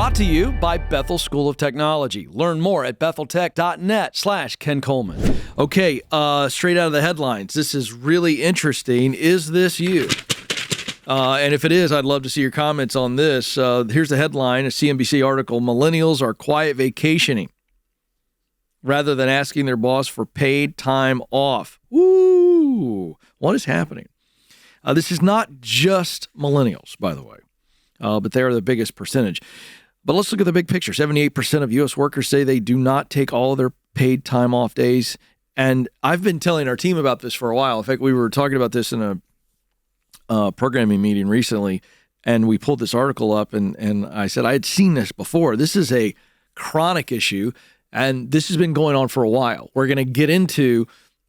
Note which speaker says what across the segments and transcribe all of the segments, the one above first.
Speaker 1: brought to you by Bethel School of Technology. Learn more at betheltech.net/Ken Coleman. Okay, straight out of the headlines. This is really interesting. Is this you? And if it is, I'd love to see your comments on this. Here's the headline, a CNBC article. Millennials are quiet vacationing rather than asking their boss for paid time off. Woo! What is happening? This is not just millennials, by the way, but they are the biggest percentage. But let's look at the big picture. 78% of U.S. workers say they do not take all of their paid time off days. And I've been telling our team about this for a while. In fact, we were talking about this in a programming meeting recently, and we pulled this article up, and I said I had seen this before. This is a chronic issue, and this has been going on for a while. We're going to get into,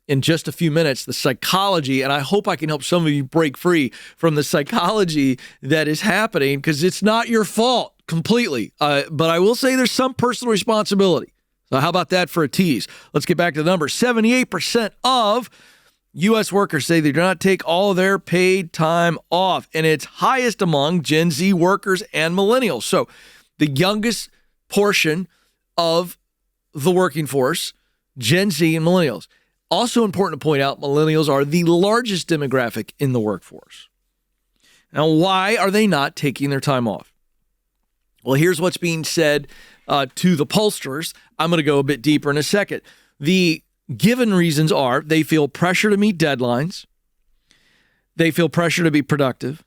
Speaker 1: in just a few minutes, the psychology, and I hope I can help some of you break free from the psychology that is happening, because it's not your fault completely. But I will say there's some personal responsibility. So how about that for a tease? Let's get back to the numbers. 78% of U.S. workers say they do not take all their paid time off, and it's highest among Gen Z workers and millennials. So the youngest portion of the working force, Gen Z and millennials. Also important to point out, millennials are the largest demographic in the workforce. Now, why are they not taking their time off? Well, here's what's being said to the pollsters. I'm going to go a bit deeper in a second. The given reasons are they feel pressure to meet deadlines, they feel pressure to be productive,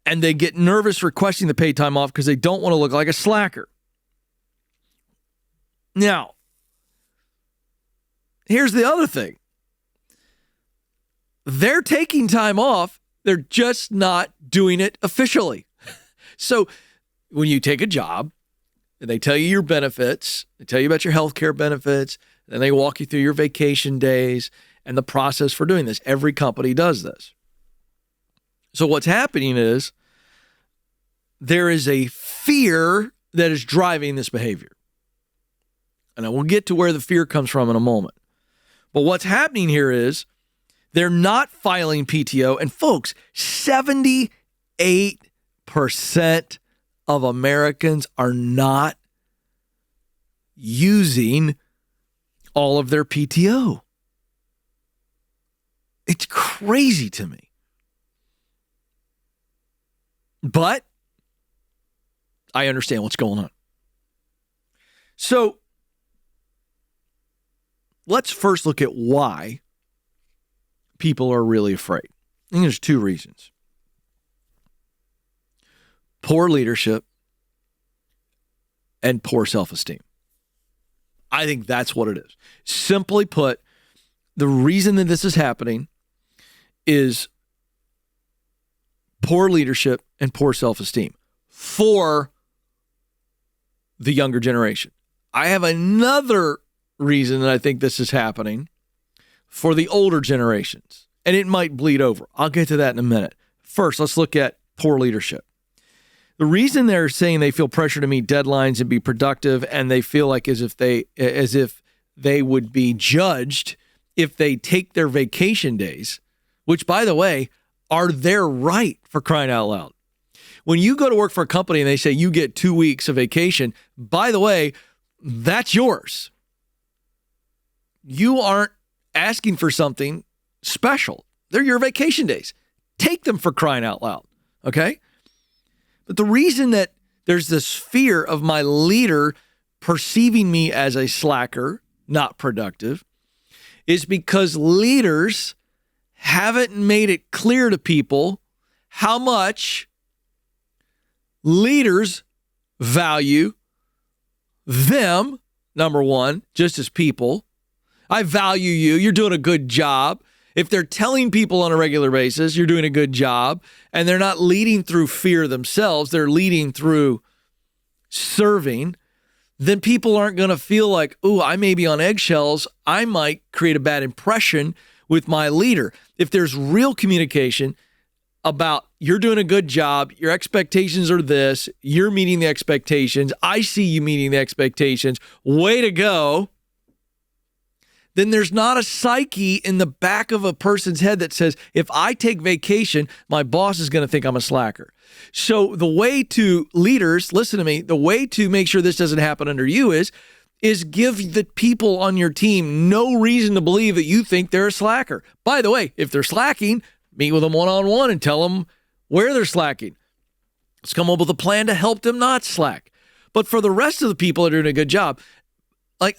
Speaker 1: and they get nervous requesting the paid time off because they don't want to look like a slacker. Now, here's the other thing. They're taking time off, they're just not doing it officially. So when you take a job, they tell you your benefits, they tell you about your health care benefits, then they walk you through your vacation days and the process for doing this. Every company does this. So what's happening is there is a fear that is driving this behavior. And I will get to where the fear comes from in a moment. But what's happening here is they're not filing PTO. And folks, 78% of Americans are not using all of their PTO. It's crazy to me. But I understand what's going on. So let's first look at why people are really afraid. I think there's two reasons. Poor leadership and poor self-esteem. I think that's what it is. Simply put, the reason that this is happening is poor leadership and poor self-esteem for the younger generation. I have another reason that I think this is happening for the older generations, and it might bleed over. I'll get to that in a minute. First, let's look at poor leadership. The reason they're saying they feel pressure to meet deadlines and be productive, and they feel like as if they would be judged if they take their vacation days, which, by the way, are their right, for crying out loud. When you go to work for a company and they say you get 2 weeks of vacation, by the way, that's yours. You aren't asking for something special. They're your vacation days. Take them, for crying out loud, okay? But the reason that there's this fear of my leader perceiving me as a slacker, not productive, is because leaders haven't made it clear to people how much leaders value them, number one, just as people. I value you. You're doing a good job. If they're telling people on a regular basis, you're doing a good job, and they're not leading through fear themselves, they're leading through serving, then people aren't going to feel like, ooh, I may be on eggshells. I might create a bad impression with my leader. If there's real communication about you're doing a good job, your expectations are this, you're meeting the expectations, I see you meeting the expectations, way to go, then there's not a psyche in the back of a person's head that says, if I take vacation, my boss is going to think I'm a slacker. So the way to leaders, listen to me, the way to make sure this doesn't happen under you is give the people on your team no reason to believe that you think they're a slacker. By the way, if they're slacking, meet with them one-on-one and tell them where they're slacking. Let's come up with a plan to help them not slack. But for the rest of the people that are doing a good job,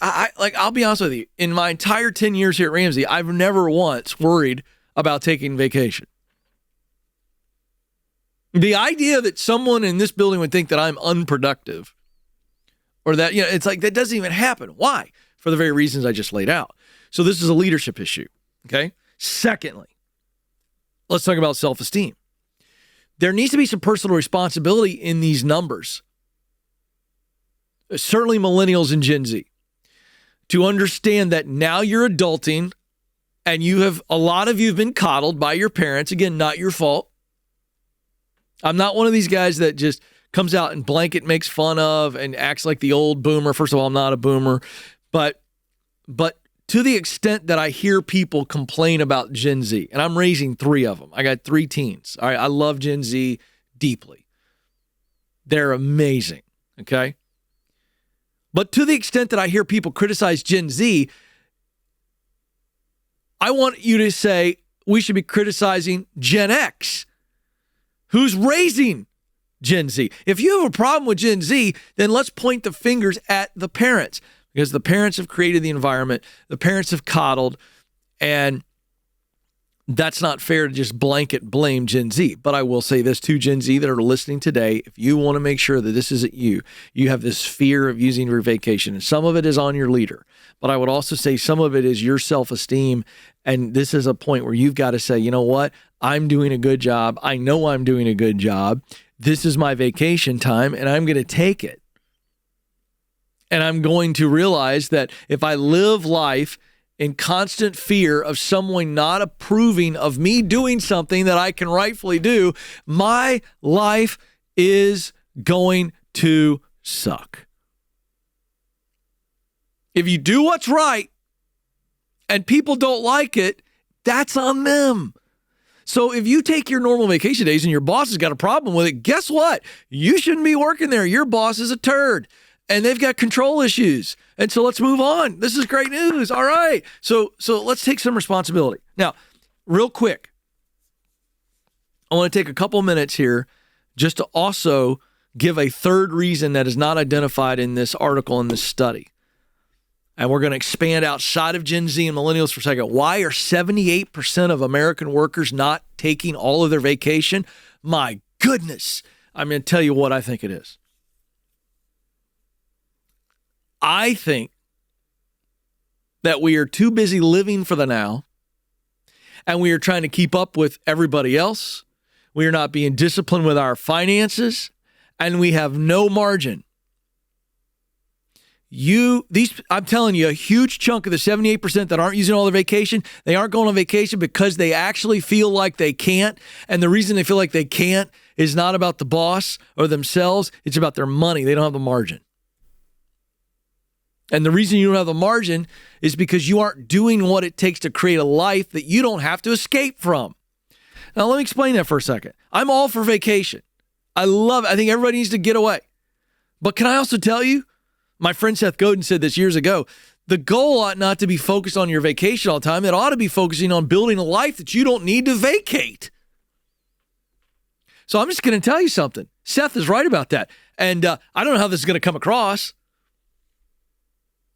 Speaker 1: I'll be honest with you, in my entire 10 years here at Ramsey, I've never once worried about taking vacation. The idea that someone in this building would think that I'm unproductive or that, it's like that doesn't even happen. Why? For the very reasons I just laid out. So this is a leadership issue, okay? Secondly, let's talk about self-esteem. There needs to be some personal responsibility in these numbers. Certainly millennials and Gen Z. To understand that now you're adulting and a lot of you have been coddled by your parents. Again, not your fault. I'm not one of these guys that just comes out and blanket makes fun of and acts like the old boomer. First of all, I'm not a boomer, but to the extent that I hear people complain about Gen Z, and I'm raising 3 of them. I got 3 teens. All right, I love Gen Z deeply. They're amazing, okay? But to the extent that I hear people criticize Gen Z, I want you to say we should be criticizing Gen X, who's raising Gen Z. If you have a problem with Gen Z, then let's point the fingers at the parents, because the parents have created the environment, the parents have coddled, and that's not fair to just blanket blame Gen Z. But I will say this to Gen Z that are listening today, if you want to make sure that this isn't you have this fear of using your vacation, and some of it is on your leader. But I would also say some of it is your self-esteem, and this is a point where you've got to say, you know what? I'm doing a good job. I know I'm doing a good job. This is my vacation time, and I'm going to take it. And I'm going to realize that if I live life in constant fear of someone not approving of me doing something that I can rightfully do, my life is going to suck. If you do what's right and people don't like it, that's on them. So if you take your normal vacation days and your boss has got a problem with it, guess what? You shouldn't be working there. Your boss is a turd. And they've got control issues. And so let's move on. This is great news. All right. So let's take some responsibility. Now, real quick, I want to take a couple minutes here just to also give a third reason that is not identified in this article, in this study. And we're going to expand outside of Gen Z and millennials for a second. Why are 78% of American workers not taking all of their vacation? My goodness. I'm going to tell you what I think it is. I think that we are too busy living for the now, and we are trying to keep up with everybody else. We are not being disciplined with our finances, and we have no margin. I'm telling you, a huge chunk of the 78% that aren't using all their vacation, they aren't going on vacation because they actually feel like they can't. And the reason they feel like they can't is not about the boss or themselves. It's about their money. They don't have the margin. And the reason you don't have the margin is because you aren't doing what it takes to create a life that you don't have to escape from. Now, let me explain that for a second. I'm all for vacation. I love it. I think everybody needs to get away. But can I also tell you, my friend Seth Godin said this years ago, the goal ought not to be focused on your vacation all the time. It ought to be focusing on building a life that you don't need to vacate. So I'm just going to tell you something. Seth is right about that. And I don't know how this is going to come across,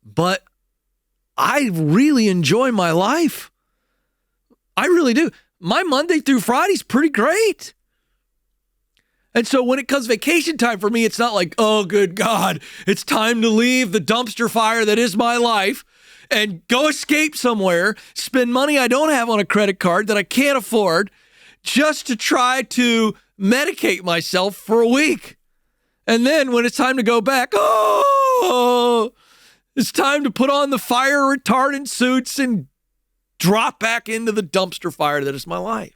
Speaker 1: but I really enjoy my life. I really do. My Monday through Friday is pretty great. And so when it comes vacation time for me, it's not like, oh, good God, it's time to leave the dumpster fire that is my life and go escape somewhere, spend money I don't have on a credit card that I can't afford just to try to medicate myself for a week. And then when it's time to go back, it's time to put on the fire retardant suits and drop back into the dumpster fire that is my life.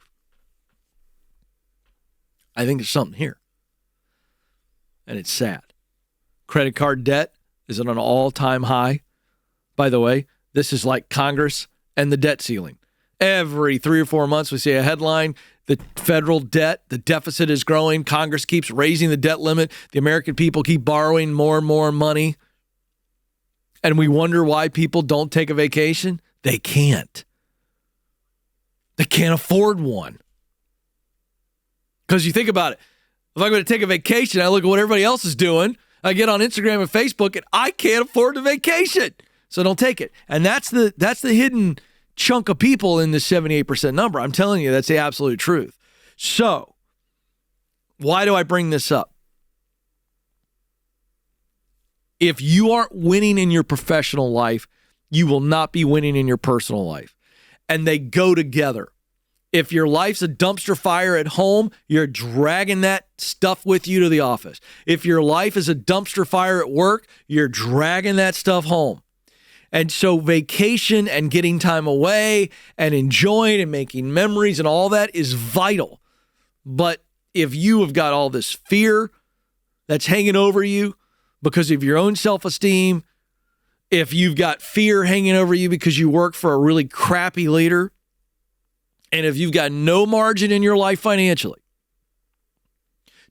Speaker 1: I think there's something here. And it's sad. Credit card debt is at an all-time high. By the way, This is like Congress and the debt ceiling. Every 3 or 4 months, we see a headline, the federal debt, the deficit is growing. Congress keeps raising the debt limit. The American people keep borrowing more and more money. And we wonder why people don't take a vacation. They can't. They can't afford one. Because you think about it. If I'm going to take a vacation, I look at what everybody else is doing. I get on Instagram and Facebook, and I can't afford the vacation. So don't take it. And that's the hidden chunk of people in the 78% number. I'm telling you, that's the absolute truth. So why do I bring this up? If you aren't winning in your professional life, you will not be winning in your personal life. And they go together. If your life's a dumpster fire at home, you're dragging that stuff with you to the office. If your life is a dumpster fire at work, you're dragging that stuff home. And so vacation and getting time away and enjoying and making memories and all that is vital. But if you have got all this fear that's hanging over you because of your own self-esteem, if you've got fear hanging over you because you work for a really crappy leader, and if you've got no margin in your life financially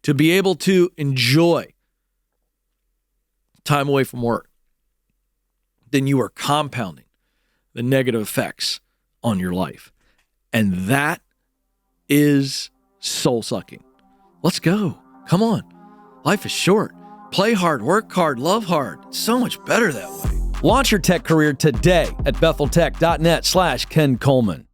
Speaker 1: to be able to enjoy time away from work, then you are compounding the negative effects on your life. And that is soul-sucking. Let's go. Come on. Life is short. Play hard, work hard, love hard. It's so much better that way. Launch your tech career today at betheltech.net/Ken Coleman.